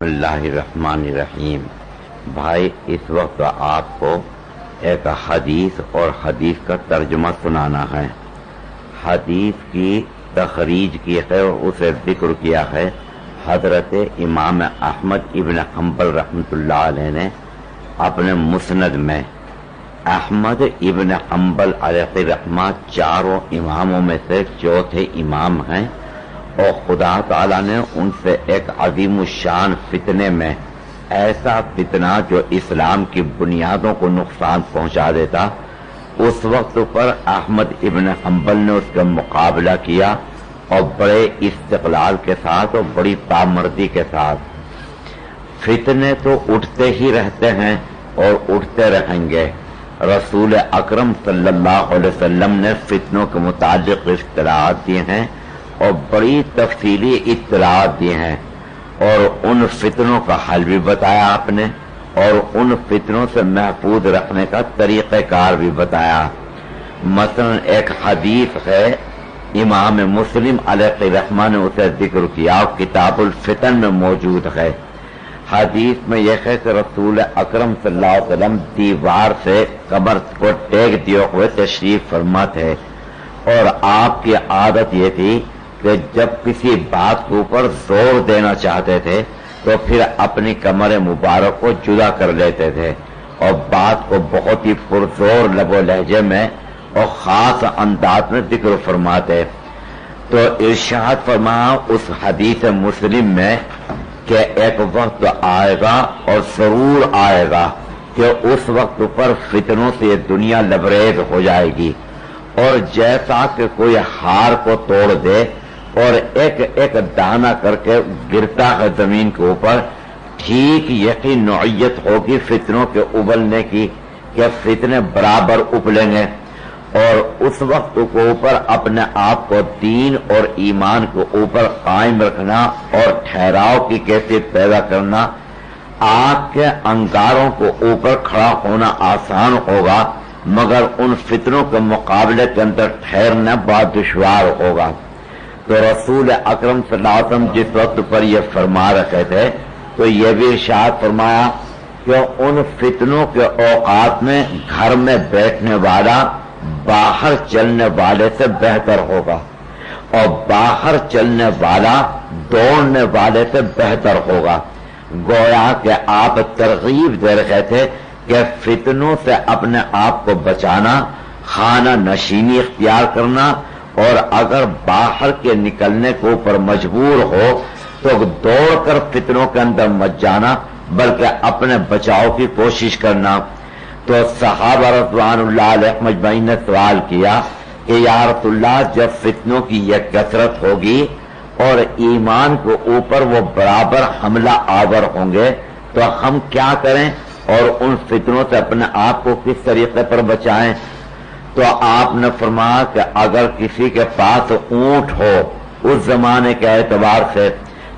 بسم اللہ الرحمن الرحیم۔ بھائی اس وقت آپ کو ایک حدیث اور حدیث کا ترجمہ سنانا ہے۔ حدیث کی تخریج کی ہے اور اسے ذکر کیا ہے حضرت امام احمد ابن حنبل رحمۃ اللہ علیہ نے اپنے مسند میں۔ احمد ابن حنبل علیہ رحمہ چاروں اماموں میں سے چوتھے امام ہیں، اور خدا تعالیٰ نے ان سے ایک عظیم الشان فتنے میں، ایسا فتنہ جو اسلام کی بنیادوں کو نقصان پہنچا دیتا، اس وقت پر احمد ابن حنبل نے اس کا مقابلہ کیا، اور بڑے استقلال کے ساتھ اور بڑی پامردی کے ساتھ۔ فتنے تو اٹھتے ہی رہتے ہیں اور اٹھتے رہیں گے۔ رسول اکرم صلی اللہ علیہ وسلم نے فتنوں کے متعلق اطلاعات دی ہیں اور بڑی تفصیلی اطلاعات دی ہیں، اور ان فتنوں کا حل بھی بتایا آپ نے، اور ان فتنوں سے محفوظ رکھنے کا طریقہ کار بھی بتایا۔ مثلا ایک حدیث ہے، امام مسلم علیہ رحمہ نے اسے ذکر کیا، کتاب الفتن میں موجود ہے۔ حدیث میں یہ ہے کہ رسول اکرم صلی اللہ علیہ وسلم دیوار سے کمر کو ٹیک دیے ہوئے تشریف فرما تھے، اور آپ کی عادت یہ تھی کہ جب کسی بات کے اوپر زور دینا چاہتے تھے تو پھر اپنی کمر مبارک کو جدا کر لیتے تھے، اور بات کو بہت ہی پرزور لب و لہجے میں اور خاص انداز میں ذکر فرماتے۔ تو ارشاد فرمایا اس حدیث مسلم میں کہ ایک وقت آئے گا اور ضرور آئے گا کہ اس وقت پر فتنوں سے یہ دنیا لبریز ہو جائے گی، اور جیسا کہ کوئی ہار کو توڑ دے اور ایک ایک دانہ کر کے گرتا ہے زمین کے اوپر، ٹھیک یہی نوعیت ہوگی فتنوں کے ابلنے کی کہ فتنے برابر ابلیں گے۔ اور اس وقت کے اوپر اپنے آپ کو دین اور ایمان کے اوپر قائم رکھنا اور ٹھہراؤ کی کیفیت پیدا کرنا، آگ کے انگاروں کو اوپر کھڑا ہونا آسان ہوگا، مگر ان فتنوں کے مقابلے کے اندر ٹھہرنا بہت دشوار ہوگا۔ تو رسول اکرم صلی اللہ علیہ وسلم جس وقت پر یہ فرما رکھے تھے تو یہ بھی ارشاد فرمایا کہ ان فتنوں کے اوقات میں گھر میں بیٹھنے والا باہر چلنے والے سے بہتر ہوگا، اور باہر چلنے والا دوڑنے والے سے بہتر ہوگا۔ گویا کہ آپ ترغیب دے رہے تھے کہ فتنوں سے اپنے آپ کو بچانا، خانہ نشینی اختیار کرنا، اور اگر باہر کے نکلنے کے اوپر مجبور ہو تو دوڑ کر فتنوں کے اندر مت جانا، بلکہ اپنے بچاؤ کی کوشش کرنا۔ تو صحابہ رضوان اللہ علیہ مجمعین نے سوال کیا کہ یا رسول اللہ، جب فتنوں کی یہ کثرت ہوگی اور ایمان کے اوپر وہ برابر حملہ آور ہوں گے تو ہم کیا کریں اور ان فتنوں سے اپنے آپ کو کس طریقے پر بچائیں؟ تو آپ نے فرمایا کہ اگر کسی کے پاس اونٹ ہو اس زمانے کے اعتبار سے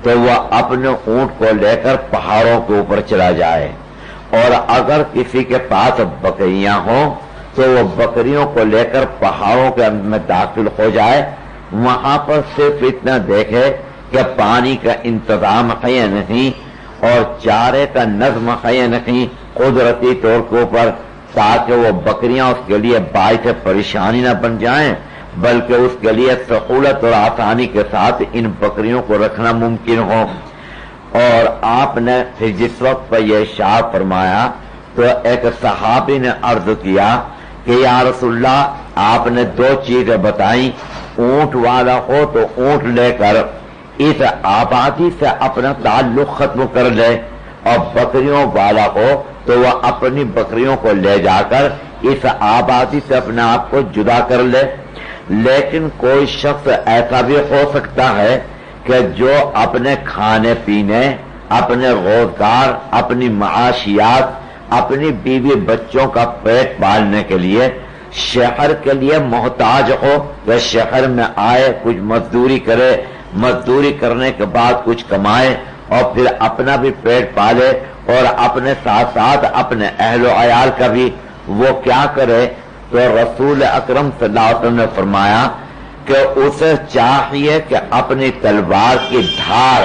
تو وہ اپنے اونٹ کو لے کر پہاڑوں کے اوپر چلا جائے، اور اگر کسی کے پاس بکریاں ہوں تو وہ بکریوں کو لے کر پہاڑوں کے اندر میں داخل ہو جائے، وہاں پر صرف اتنا دیکھے کہ پانی کا انتظام ہے یا نہیں اور چارے کا نظم ہے یا نہیں قدرتی طور کے اوپر، تاکہ وہ بکریاں اس کے لیے باعث پریشانی نہ بن جائیں، بلکہ اس کے لیے سہولت اور آسانی کے ساتھ ان بکریوں کو رکھنا ممکن ہو۔ اور آپ نے پھر جس وقت پر یہ ارشاد فرمایا تو ایک صحابی نے عرض کیا کہ یا رسول اللہ، آپ نے دو چیزیں بتائیں، اونٹ والا ہو تو اونٹ لے کر اس آبادی سے اپنا تعلق ختم کر لے، اور بکریوں والا ہو تو وہ اپنی بکریوں کو لے جا کر اس آبادی سے اپنے آپ کو جدا کر لے۔ لیکن کوئی شخص ایسا بھی ہو سکتا ہے کہ جو اپنے کھانے پینے، اپنے روزگار، اپنی معاشیات، اپنی بیوی بچوں کا پیٹ پالنے کے لیے شہر کے لیے محتاج ہو، کہ شہر میں آئے کچھ مزدوری کرے، مزدوری کرنے کے بعد کچھ کمائے اور پھر اپنا بھی پیٹ پالے اور اپنے ساتھ ساتھ اپنے اہل و عیال کا بھی، وہ کیا کرے؟ تو رسول اکرم صلی اللہ علیہ وسلم نے فرمایا کہ اسے چاہیے کہ اپنی تلوار کی دھار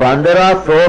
1500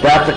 10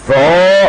100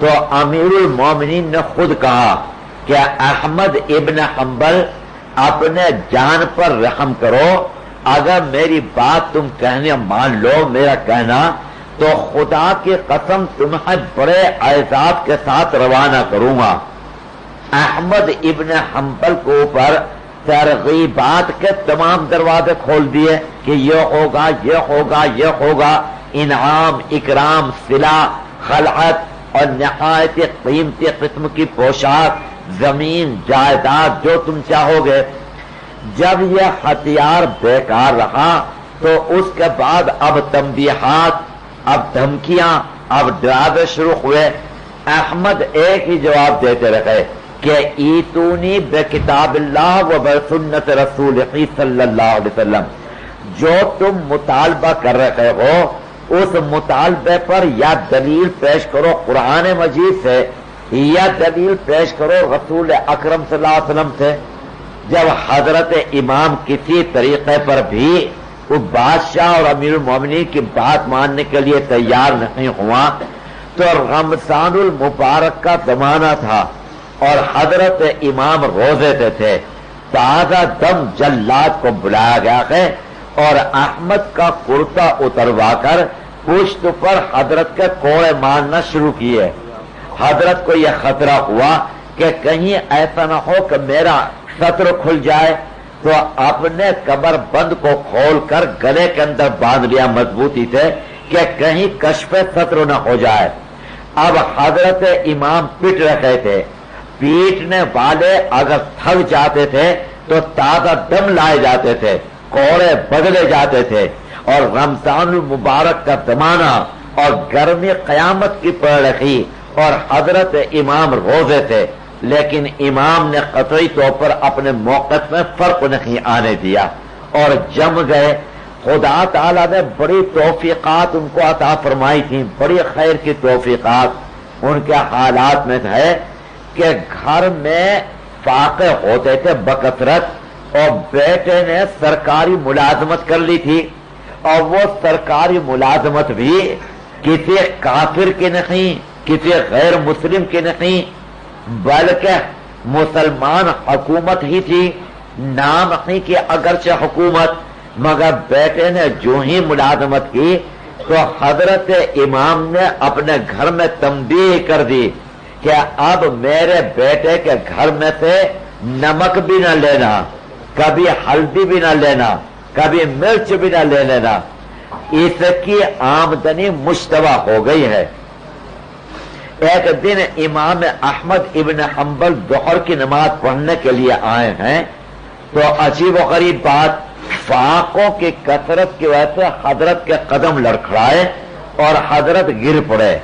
تو امیر المومنین نے خود کہا کہ احمد ابن حنبل اپنے جان پر رحم کرو، اگر میری بات تم کہنے مان لو میرا کہنا تو خدا کی قسم تمہیں بڑے اعزاز کے ساتھ روانہ کروں گا۔ احمد ابن حنبل کو اوپر ترغیبات کے تمام دروازے کھول دیے کہ یہ ہوگا یہ ہوگا یہ ہوگا، انعام اکرام صلہ خلعت اور نہایت قیمتی قسم کی پوشاک، زمین جائیداد جو تم چاہو گے۔ جب یہ ہتھیار بیکار رہا تو اس کے بعد اب تنبیہات، اب دھمکیاں، اب ڈراوے شروع ہوئے۔ احمد ایک ہی جواب دیتے رہے کہ ایتونی بکتاب اللہ و بسنت رسول صلی اللہ علیہ وسلم، جو تم مطالبہ کر رہے ہو اس مطالبے پر یا دلیل پیش کرو قرآن مجید سے یا دلیل پیش کرو رسول اکرم صلی اللہ علیہ وسلم سے۔ جب حضرت امام کسی طریقے پر بھی وہ بادشاہ اور امیر المومنین کی بات ماننے کے لیے تیار نہیں ہوا تو رمضان المبارک کا زمانہ تھا اور حضرت امام روزے پہ تھے، تازہ دم جلاد کو بلایا گیا ہے اور احمد کا کرتا اتروا کر پشت پر حضرت کے کوڑے مارنا شروع کیے۔ حضرت کو یہ خطرہ ہوا کہ کہیں ایسا نہ ہو کہ میرا سطر کھل جائے، تو اپنے کمر بند کو کھول کر گلے کے اندر باندھ لیا مضبوطی سے کہ کہیں کشف سطر نہ ہو جائے۔ اب حضرت امام پٹ رہے تھے، پیٹنے والے اگر تھک جاتے تھے تو تازہ دم لائے جاتے تھے، کوڑے بدلے جاتے تھے، اور رمضان المبارک کا زمانہ اور گرمی قیامت کی پڑ رہی اور حضرت امام روزے تھے، لیکن امام نے قطعی طور پر اپنے موقف میں فرق نہیں آنے دیا اور جم گئے۔ خدا تعالیٰ نے بڑی توفیقات ان کو عطا فرمائی تھی، بڑی خیر کی توفیقات ان کے حالات میں ہے کہ گھر میں فاقے ہوتے تھے بکثرت اور بیٹے نے سرکاری ملازمت کر لی تھی، اور وہ سرکاری ملازمت بھی کسی کافر کی نہیں، کسی غیر مسلم کی نہیں، بلکہ مسلمان حکومت ہی تھی، نام نہیں کہ اگرچہ حکومت، مگر بیٹے نے جو ہی ملازمت کی تو حضرت امام نے اپنے گھر میں تنبیہ کر دی کہ اب میرے بیٹے کے گھر میں سے نمک بھی نہ لینا، کبھی ہلدی بھی نہ لینا، کبھی مرچ بھی نہ لے لینا، اس کی آمدنی مشتبہ ہو گئی ہے۔ ایک دن امام احمد ابن حنبل ظہر کی نماز پڑھنے کے لیے آئے ہیں تو عجیب و غریب بات، فاقوں کی کثرت کی وجہ سے حضرت کے قدم لڑکھڑائے اور حضرت گر پڑے۔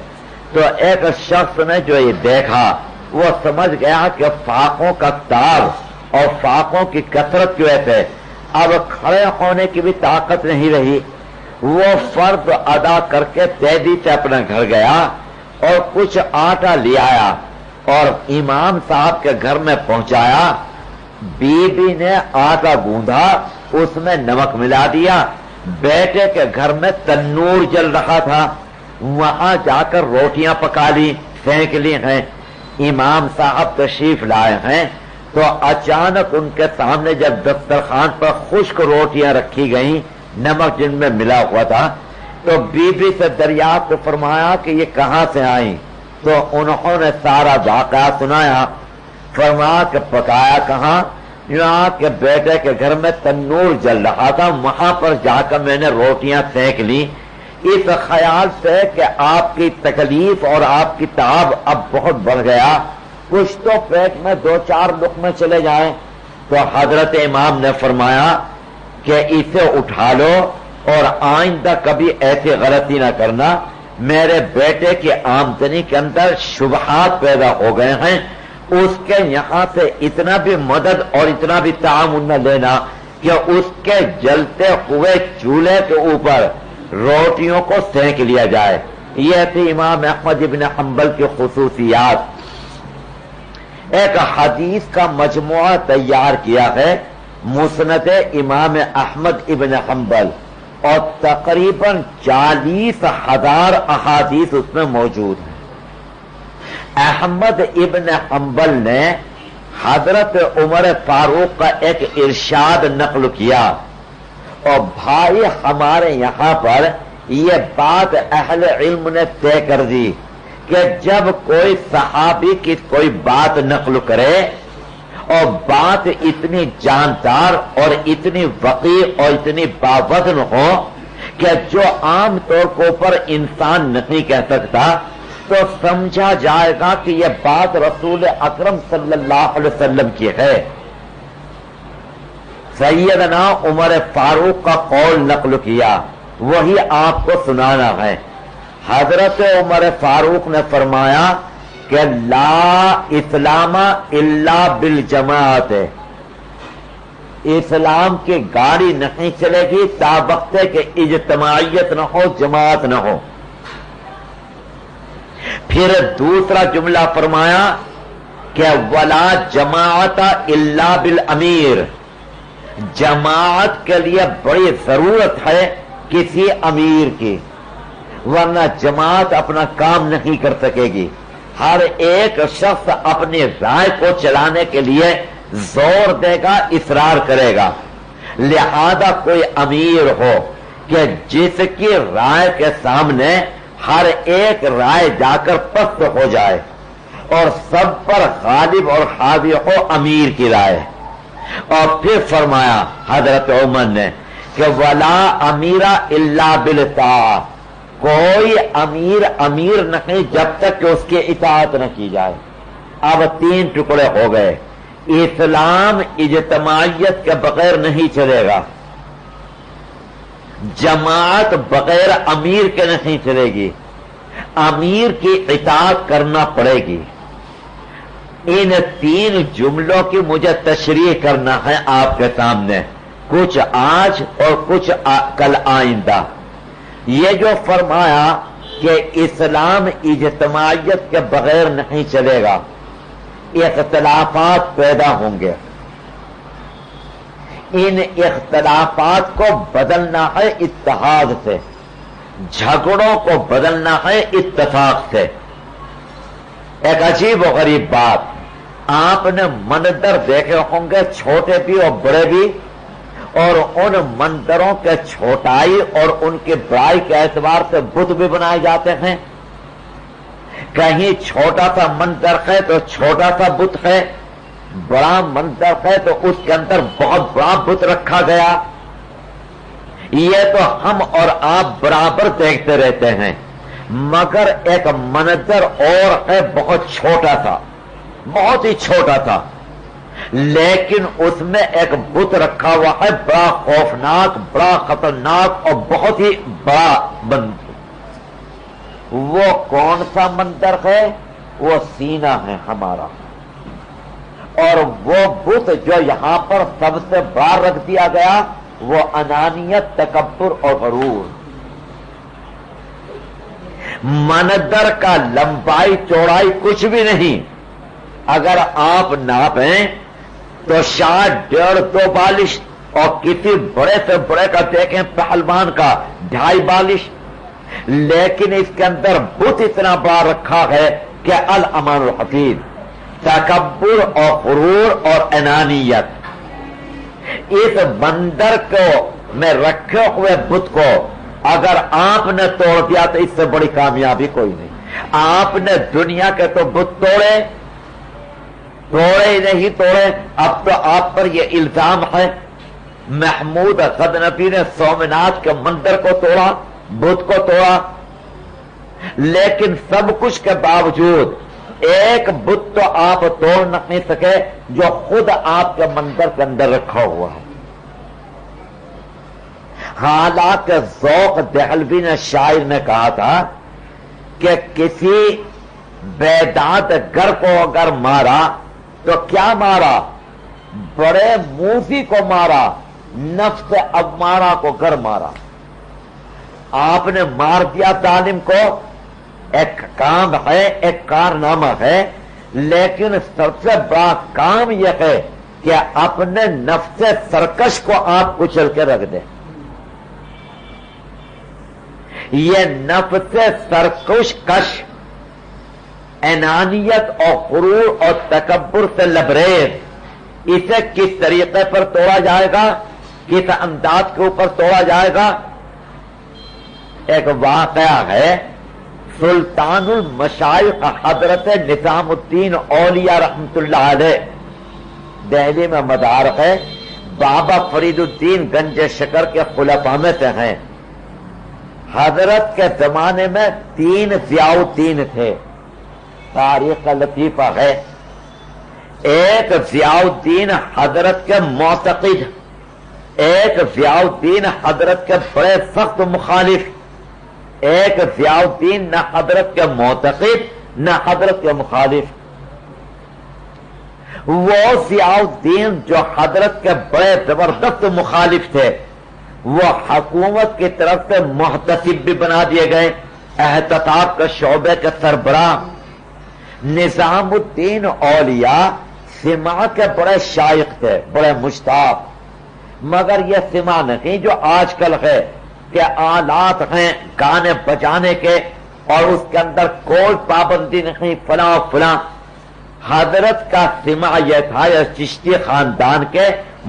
تو ایک شخص نے جو یہ دیکھا وہ سمجھ گیا کہ فاقوں کا تاب اور فاقوں کی کثرت کی وجہ سے اب کھڑے ہونے کی بھی طاقت نہیں رہی۔ وہ فرض ادا کر کے تیزی سے اپنے گھر گیا اور کچھ آٹا لے آیا اور امام صاحب کے گھر میں پہنچایا۔ بی بی نے آٹا گوندھا، اس میں نمک ملا دیا، بیٹے کے گھر میں تنور جل رہا تھا، وہاں جا کر روٹیاں پکا لی، پھینک لی ہیں۔ امام صاحب تشریف لائے ہیں تو اچانک ان کے سامنے جب دسترخوان پر خشک روٹیاں رکھی گئیں، نمک جن میں ملا ہوا تھا، تو بی بی سے دریافت فرمایا کہ یہ کہاں سے آئیں، تو انہوں نے سارا واقعہ سنایا۔ فرمایا کہ پکایا کہاں؟ یہاں کہ بیٹے کے گھر میں تنور جل رہا تھا، وہاں پر جا کر میں نے روٹیاں پھینک لی، اس خیال سے کہ آپ کی تکلیف اور آپ کی تعب اب بہت بڑھ گیا، کچھ تو پیٹ میں دو چار لقمے چلے جائیں۔ تو حضرت امام نے فرمایا کہ اسے اٹھا لو اور آئندہ کبھی ایسی غلطی نہ کرنا، میرے بیٹے کی آمدنی کے اندر شبہات پیدا ہو گئے ہیں، اس کے یہاں سے اتنا بھی مدد اور اتنا بھی تعاون نہ لینا کہ اس کے جلتے ہوئے چولہے کے اوپر روٹیوں کو سینک لیا جائے۔ یہ تھی امام احمد ابن حنبل کی خصوصیات۔ ایک حدیث کا مجموعہ تیار کیا ہے مسند امام احمد ابن حنبل، اور تقریباً 40,000 احادیث اس میں موجود ہیں۔ احمد ابن حنبل نے حضرت عمر فاروق کا ایک ارشاد نقل کیا، اور بھائی ہمارے یہاں پر یہ بات اہل علم نے طے کر دی کہ جب کوئی صحابی کی کوئی بات نقل کرے اور بات اتنی جاندار اور اتنی وقیع اور اتنی باوزن ہو کہ جو عام طور کے اوپر انسان نہیں کہہ سکتا، تو سمجھا جائے گا کہ یہ بات رسول اکرم صلی اللہ علیہ وسلم کی ہے۔ سیدنا عمر فاروق کا قول نقل کیا، وہی آپ کو سنانا ہے۔ حضرت عمر فاروق نے فرمایا کہ لا اسلام الا بالجماعت، اسلام کی گاڑی نہیں چلے گی تا وقت کہ اجتماعیت نہ ہو، جماعت نہ ہو۔ پھر دوسرا جملہ فرمایا کہ ولا جماعت الا بالامیر، جماعت کے لیے بڑی ضرورت ہے کسی امیر کی، ورنہ جماعت اپنا کام نہیں کر سکے گی۔ ہر ایک شخص اپنی رائے کو چلانے کے لیے زور دے گا، اصرار کرے گا، لہذا کوئی امیر ہو کہ جس کی رائے کے سامنے ہر ایک رائے جا کر پست ہو جائے اور سب پر غالب اور حاوی ہو امیر کی رائے۔ اور پھر فرمایا حضرت عمر نے کہ ولا امیرا الا بالطاعہ، کوئی امیر نہیں جب تک کہ اس کی اطاعت نہ کی جائے۔ اب تین ٹکڑے ہو گئے۔ اسلام اجتماعیت کے بغیر نہیں چلے گا، جماعت بغیر امیر کے نہیں چلے گی، امیر کی اطاعت کرنا پڑے گی۔ ان تین جملوں کی مجھے تشریح کرنا ہے آپ کے سامنے، کچھ آج اور کچھ کل آئندہ۔ یہ جو فرمایا کہ اسلام اجتماعیت کے بغیر نہیں چلے گا، اختلافات پیدا ہوں گے، ان اختلافات کو بدلنا ہے اتحاد سے، جھگڑوں کو بدلنا ہے اتفاق سے۔ ایک عجیب و غریب بات، آپ نے منظر دیکھے ہوں گے چھوٹے بھی اور بڑے بھی، اور ان مندروں کے چھوٹائی اور ان کی بڑائی کے اعتبار سے بت بھی بنائے جاتے ہیں۔ کہیں چھوٹا سا منظر ہے تو چھوٹا سا بت ہے، بڑا منظر ہے تو اس کے اندر بہت بڑا بت رکھا گیا۔ یہ تو ہم اور آپ برابر دیکھتے رہتے ہیں، مگر ایک منظر اور ہے بہت چھوٹا سا، بہت ہی چھوٹا سا، لیکن اس میں ایک بت رکھا ہوا ہے بڑا خوفناک، بڑا خطرناک اور بہت ہی بڑا منظر۔ وہ کون سا منظر ہے؟ وہ سینہ ہے ہمارا، اور وہ بت جو یہاں پر سب سے بڑا رکھ دیا گیا وہ انانیت، تکبر اور غرور۔ منظر کا لمبائی چوڑائی کچھ بھی نہیں، اگر آپ ناپیں تو شاید 1.5-2 بالش، اور کسی بڑے سے بڑے کا دیکھیں پہلوان کا 2.5 بالش، لیکن اس کے اندر بت اتنا بڑا رکھا ہے کہ الامان الحفیظ، تکبر اور غرور اور انانیت۔ اس بندر کو میں رکھے ہوئے بت کو اگر آپ نے توڑ دیا تو اس سے بڑی کامیابی کوئی نہیں۔ آپ نے دنیا کے تو بت توڑے ہی نہیں توڑے، اب تو آپ پر یہ الزام ہے محمود غزنفی نے سومناتھ کے مندر کو توڑا، بت کو توڑا، لیکن سب کچھ کے باوجود ایک بت تو آپ توڑ نہیں سکے جو خود آپ کے مندر کے اندر رکھا ہوا ہے۔ حالانکہ ذوق دہلوی نے شاعر نے کہا تھا کہ کسی بیداد گر کو اگر مارا تو کیا مارا؟ بڑے موفی کو مارا، نفس امارہ کو گر مارا۔ آپ نے مار دیا ظالم کو، ایک کام ہے، ایک کارنامہ ہے، لیکن سب سے بڑا کام یہ ہے کہ اپنے نفس سرکش کو آپ کچل کے رکھ دیں۔ یہ نفس سرکش انانیت اور غرور اور تکبر سے لبریز، اسے کس طریقے پر توڑا جائے گا، کس انداز کے اوپر توڑا جائے گا؟ ایک واقعہ ہے، سلطان المشائخ حضرت نظام الدین اولیاء رحمت اللہ علیہ، دہلی میں مدار ہے، بابا فرید الدین گنج شکر کے خلفاء میں سے ہیں۔ حضرت کے زمانے میں 3 ضیاء الدین تھے، تاریخ کا لطیفہ ہے۔ ایک ضیاء الدین حضرت کے معتقد، ایک ضیاء الدین حضرت کے بڑے سخت مخالف، ایک ضیاء الدین نہ حضرت کے معتقد نہ حضرت کے مخالف۔ وہ ضیاء الدین جو حضرت کے بڑے زبردست مخالف تھے، وہ حکومت کی طرف سے محتسب بھی بنا دیے گئے، احتساب کے شعبے کے سربراہ۔ نظام الدین اولیاء سماع کے بڑے شائق تھے، بڑے مشتاق، مگر یہ سماع نہیں جو آج کل ہے کہ آلات ہیں گانے بجانے کے اور اس کے اندر کوئی پابندی نہیں، فلاں فلاں۔ حضرت کا سماع یہ تھا، یہ چشتی خاندان کے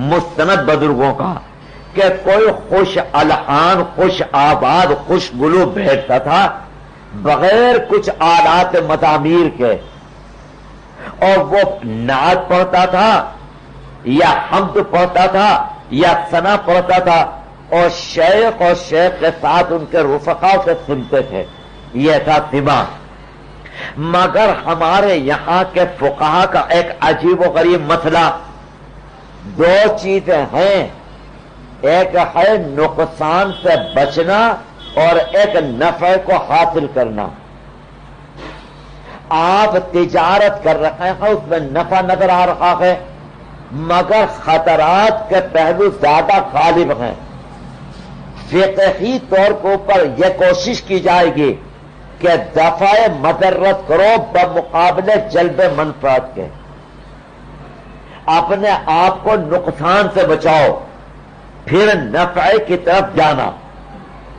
مستند بزرگوں کا، کہ کوئی خوش الحان، خوش آباد، خوش گلو بیٹھتا تھا بغیر کچھ آلات مزامیر کے، اور وہ نعت پڑھتا تھا یا حمد پڑھتا تھا یا ثنا پڑھتا تھا، اور شیخ کے ساتھ ان کے رفقاء سے سنتے تھے۔ یہ تھا سماع۔ مگر ہمارے یہاں کے فقہا کا ایک عجیب و غریب مسئلہ، 2 چیزیں ہیں، ایک ہے نقصان سے بچنا اور ایک نفع کو حاصل کرنا۔ آپ تجارت کر رہے ہیں، اس میں نفع نظر آ رہا ہے، مگر خطرات کے پہلو زیادہ غالب ہیں۔ فقہی طور کے اوپر یہ کوشش کی جائے گی کہ دفع مضرت کرو بمقابلے جلب منفعت کے، اپنے آپ کو نقصان سے بچاؤ، پھر نفع کی طرف جانا۔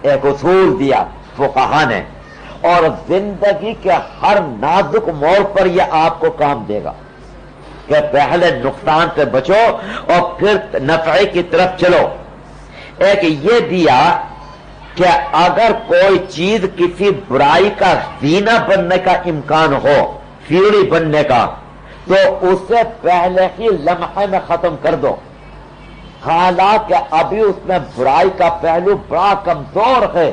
ایک اصول دیا فقہا نے، اور زندگی کے ہر نازک موڑ پر یہ آپ کو کام دے گا کہ پہلے نقصان سے بچو اور پھر نفع کی طرف چلو۔ ایک یہ دیا کہ اگر کوئی چیز کسی برائی کا زینہ بننے کا امکان ہو، سیڑھی بننے کا، تو اسے پہلے ہی لمحے میں ختم کر دو، حالانکہ ابھی اس میں برائی کا پہلو بڑا کمزور ہے،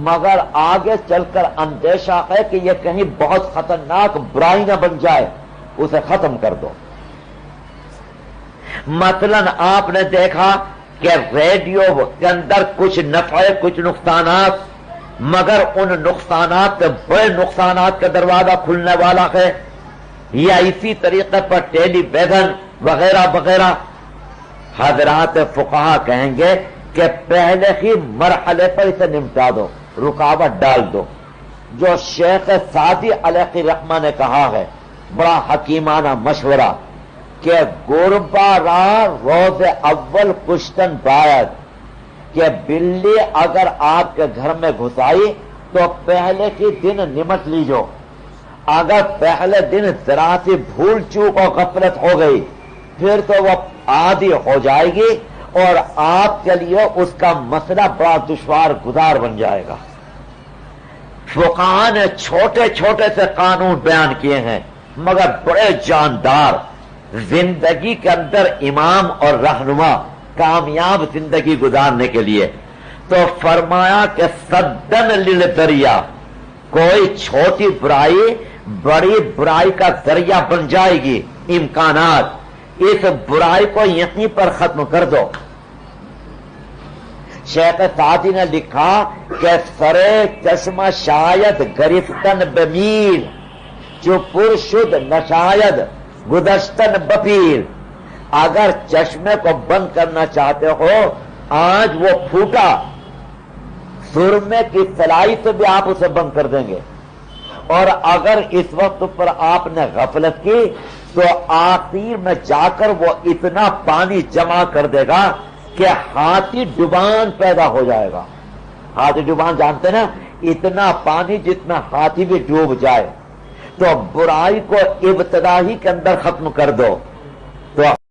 مگر آگے چل کر اندیشہ ہے کہ یہ کہیں بہت خطرناک برائی نہ بن جائے، اسے ختم کر دو۔ مثلا آپ نے دیکھا کہ ریڈیو کے اندر کچھ نفع کچھ نقصانات، مگر ان نقصانات بڑے نقصانات کا دروازہ کھلنے والا ہے، یا اسی طریقے پر ٹیلی ویژن وغیرہ وغیرہ۔ حضرات فقہا کہیں گے کہ پہلے ہی مرحلے پر اسے نمٹا دو، رکاوٹ ڈال دو۔ جو شیخ سعدی علیہ رحمہ نے کہا ہے، بڑا حکیمانہ مشورہ، کہ گربا را روز اول کشتن باید، کہ بلی اگر آپ کے گھر میں گھس آئی تو پہلے ہی دن نمٹ لیجو، اگر پہلے دن ذرا سی بھول چوک اور غفلت ہو گئی پھر تو وہ عادی ہو جائے گی اور آپ کے لیے اس کا مسئلہ بڑا دشوار گزار بن جائے گا۔ فقہاء نے چھوٹے چھوٹے سے قانون بیان کیے ہیں مگر بڑے جاندار، زندگی کے اندر امام اور رہنما کامیاب زندگی گزارنے کے لیے۔ تو فرمایا کہ صدن للذریعہ، کوئی چھوٹی برائی بڑی برائی کا ذریعہ بن جائے گی، امکانات، اس برائی کو یہیں پر ختم کر دو۔ شیخ سعدی نے لکھا کہ سرے چشمہ شاید گرفتن بمیل، جو پر شد نشاید گزشتن بپیر۔ اگر چشمے کو بند کرنا چاہتے ہو، آج وہ پھوٹا، سرمے کی سلائی سے بھی آپ اسے بند کر دیں گے، اور اگر اس وقت پر آپ نے غفلت کی تو آخر میں جا کر وہ اتنا پانی جمع کر دے گا کہ ہاتھی ڈبان پیدا ہو جائے گا۔ ہاتھی ڈبان جانتے نا، اتنا پانی جتنا ہاتھی بھی ڈوب جائے۔ تو برائی کو ابتدا ہی کے اندر ختم کر دو. تو